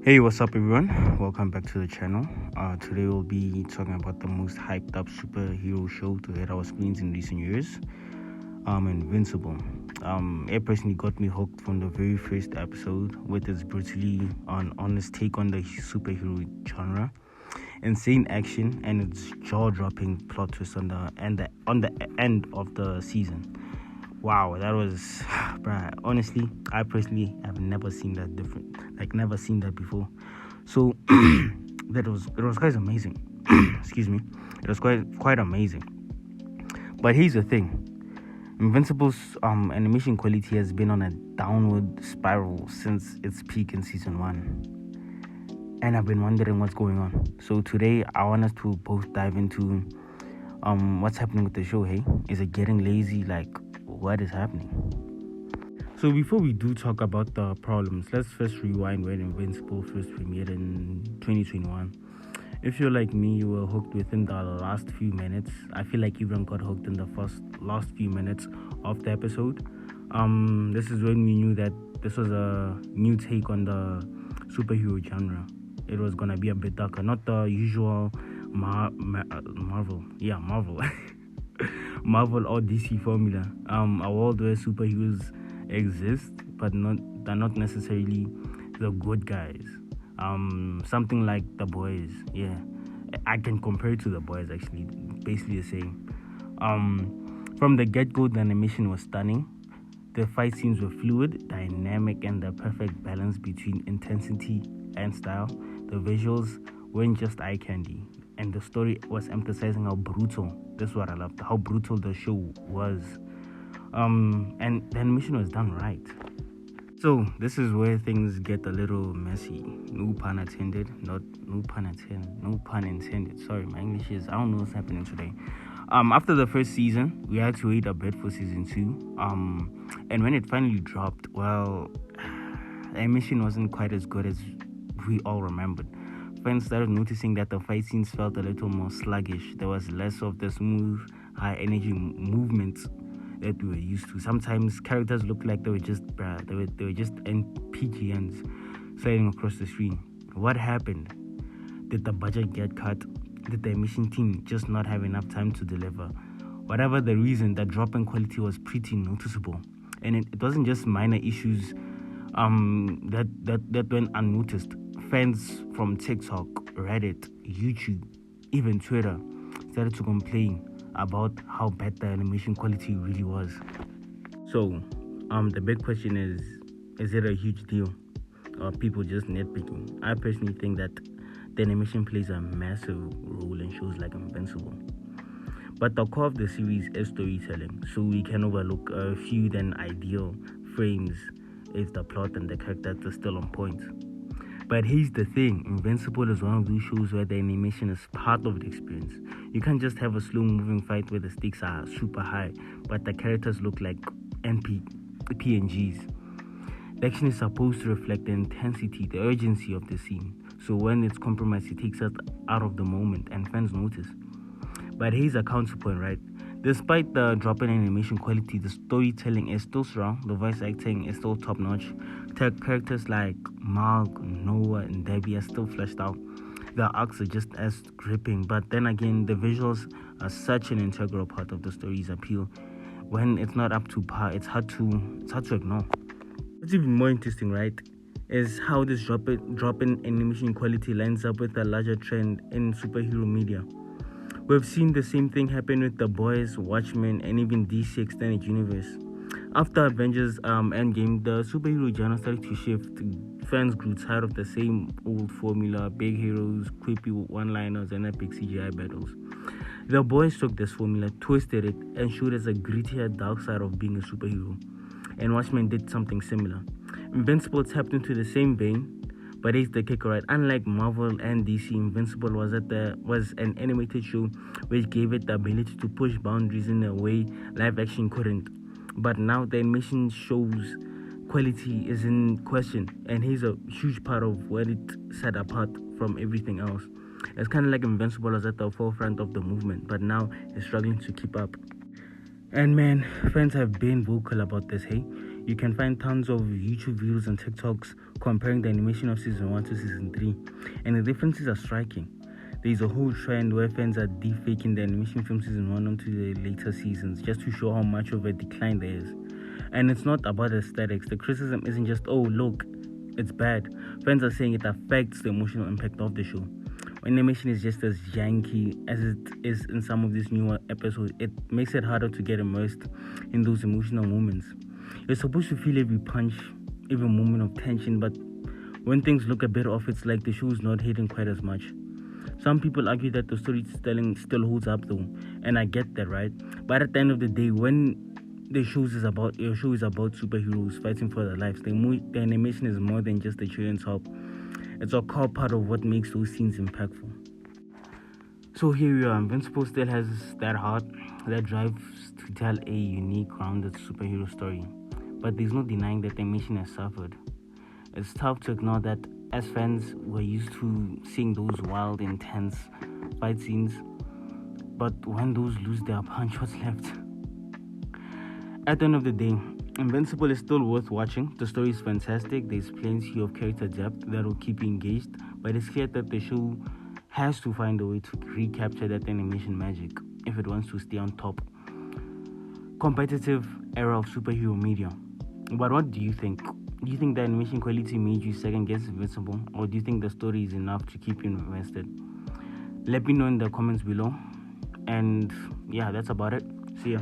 Hey, what's up, everyone? Welcome back to the channel. Today we'll be talking about the most hyped up superhero show to hit our screens in recent years, Invincible. It personally got me hooked from the very first episode with its brutally honest take on the superhero genre, insane action, and its jaw-dropping plot twist on the end of the season. Wow, that was, bruh. Honestly, I personally have never seen that never seen that before. So it was quite amazing. Excuse me, it was quite amazing. But here's the thing: Invincible's animation quality has been on a downward spiral since its peak in season 1, and I've been wondering what's going on. So today, I want us to both dive into what's happening with the show. Hey, is it getting lazy? Like, what is happening? So before we do talk about the problems, let's first rewind when Invincible first premiered in 2021. If you're like me, you were hooked within the last few minutes. I feel like everyone got hooked in the last few minutes of the episode. This is when we knew that this was a new take on the superhero genre. It was gonna be a bit darker, not the usual Marvel. Yeah, Marvel. Marvel or DC formula. A world where superheroes exist, but they're not necessarily the good guys. Something like The Boys. Yeah, I can compare it to The Boys, actually. Basically the same. From the get-go, the animation was stunning. The fight scenes were fluid, dynamic, and the perfect balance between intensity and style. The visuals weren't just eye candy, and the story was emphasizing how brutal. This is what I loved, how brutal the show was. And the animation was done right. So this is where things get a little messy. No pun intended. No pun intended. Sorry, my English is, I don't know what's happening today. After the first season, we had to wait a bit for season 2. And when it finally dropped, well, the animation wasn't quite as good as we all remembered. Fans started noticing that the fight scenes felt a little more sluggish. There was less of the smooth, high energy movements that we were used to. Sometimes characters looked like they were just NPCs sliding across the screen. What happened? Did the budget get cut? Did the animation team just not have enough time to deliver? Whatever the reason, the drop in quality was pretty noticeable, and it wasn't just minor issues that went unnoticed. Fans from TikTok, Reddit, YouTube, even Twitter started to complain about how bad the animation quality really was. So, the big question is it a huge deal, or people just nitpicking? I personally think that the animation plays a massive role in shows like Invincible. But the core of the series is storytelling, so we can overlook a few then ideal frames if the plot and the characters are still on point. But here's the thing, Invincible is one of those shows where the animation is part of the experience. You can't just have a slow-moving fight where the stakes are super high, but the characters look like PNGs. The action is supposed to reflect the intensity, the urgency of the scene. So when it's compromised, it takes us out of the moment and fans notice. But here's a counterpoint, right? Despite the drop in animation quality, the storytelling is still strong, the voice acting is still top-notch. Characters like Mark, Noah, and Debbie are still fleshed out. The arcs are just as gripping, but then again, the visuals are such an integral part of the story's appeal. When it's not up to par, it's hard to ignore. What's even more interesting, right, is how this drop in animation quality lines up with a larger trend in superhero media. We've seen the same thing happen with The Boys, Watchmen, and even DC Extended Universe. After Avengers Endgame, the superhero genre started to shift. Fans grew tired of the same old formula, big heroes, creepy one-liners, and epic CGI battles. The Boys took this formula, twisted it, and showed us a grittier, dark side of being a superhero. And Watchmen did something similar. Invincible tapped into the same vein, but here's the kicker, right? Unlike Marvel and DC, Invincible was an animated show which gave it the ability to push boundaries in a way live action couldn't. But now the animation show's quality is in question, and here's a huge part of what it set apart from everything else. It's kind of like Invincible was at the forefront of the movement, but now it's struggling to keep up. And man, fans have been vocal about this, hey? You can find tons of YouTube videos and TikToks comparing the animation of season 1 to season 3, and the differences are striking. There's a whole trend where fans are defaking the animation from season 1 onto the later seasons just to show how much of a decline there is. And it's not about aesthetics. The criticism isn't just, oh, look, it's bad. Fans are saying it affects the emotional impact of the show. Animation is just as janky as it is in some of these newer episodes. It makes it harder to get immersed in those emotional moments. You're supposed to feel every punch, every moment of tension, but when things look a bit off, it's like the show is not hitting quite as much. Some people argue that the storytelling still holds up though, and I get that, right? But at the end of the day, when your show is about superheroes fighting for their lives, the animation is more than just a cherry on top. It's a core part of what makes those scenes impactful. So here we are. Invincible still has that heart, that drive to tell a unique, grounded superhero story. But there's no denying that the animation has suffered. It's tough to ignore that as fans, we're used to seeing those wild, intense fight scenes. But when those lose their punch, what's left? At the end of the day, Invincible is still worth watching. The story is fantastic. There's plenty of character depth that will keep you engaged. But it's clear that the show has to find a way to recapture that animation magic if it wants to stay on top. Competitive era of superhero media. But what do you think? Do you think the animation quality made you second guess Invincible? Or do you think the story is enough to keep you invested? Let me know in the comments below. And yeah, that's about it. See ya.